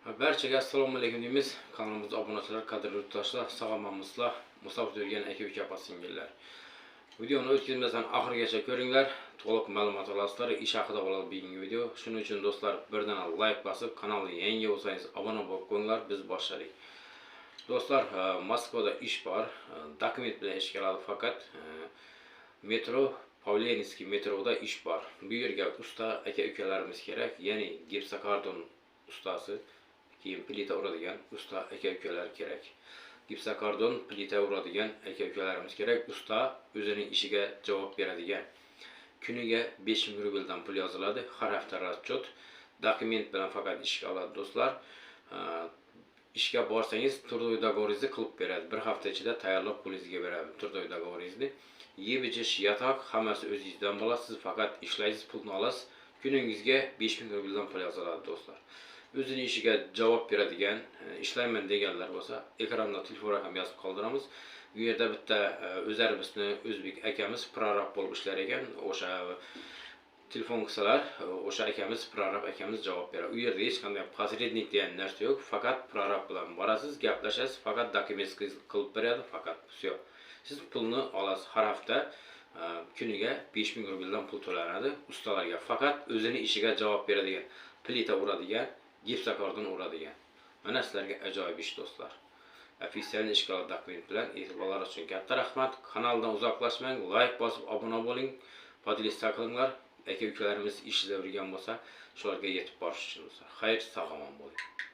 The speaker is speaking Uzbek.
Barchaga assalomu alaykum deymiz. Kanalimizga obunachilar, qadrli yurtdoshlar, sog'lommisizlar, musofir yurgan aka-uka opa-singillar. Videoni o'tkazmasdan oxirigacha ko'ringlar. To'liq ma'lumot olasizlar. Ish haqida bo'ladi bugungi video. Shuning uchun do'stlar, birdan like bosib, kanalga yangi bo'lsangiz obuna bo'lib qo'yinglar. Biz boshladik. Do'stlar, Moskvada ish bor. Dokument bilan ish keladi faqat. Metro Pavlenskiy metroda ish bor. Bu yerga usta aka-ukalarimiz kerak, ya'ni gipsokardon ustasi, keyin plita uradigan usta aka-ukalar kerak. Gipsokardon, plita uradigan aka-ukalarimiz kerak. Usta o'zining ishiga javob beradigan. Kuniga 5000 rubldan pul yoziladi. Har hafta расчет. Dokument bilan faqat ishga oladi do'stlar. Ishga borsangiz turdoy dogovoringizni qilib beradi. Bir hafta ichida tayyorlab pulingizga beradi turdoy dogovoringizni. Yeb-ichish, yotoq hammasi o'zingizdan bo'ladi. Siz faqat ishlaysiz, pulni olasiz. Kuningizga 5000 rubldan pul yoziladi do'stlar. O'zining ishiga javob beradigan, ishlayman deganlar bo'lsa, ekranda telefon raqami yozib qoldiramiz. Bu yerda bitta o'zarimizni o'zbek akamiz prorab bo'lib ishlar ekan. O'sha telefon qilsalar, o'sha akamiz prorab akamiz javob beradi. U yerda hech qanday posrednik degan narsa yo'q. Faqat prorab bilan borasiz, gaplashasiz, faqat dokument qilib beradi, faqat. Всё. Siz pulni olasiz har hafta. Kuniga 5000 rubldan pul to'lanadi ustalarga. Faqat o'zining ishiga javob beradigan, plita uradigan, gipsokardon uradigan. Mana sizlarga ajoyib ish do'stlar. Ofitsial ishga dokument bilan e'tiborlar uchun katta rahmat. Kanaldan uzoqlashmang, like bosib obuna bo'ling, podlista qilinglar. Aka-ukalarimiz ishida yurgan bo'lsa, shularga yetib borish uchun. Xayr, sog' omon bo'ling.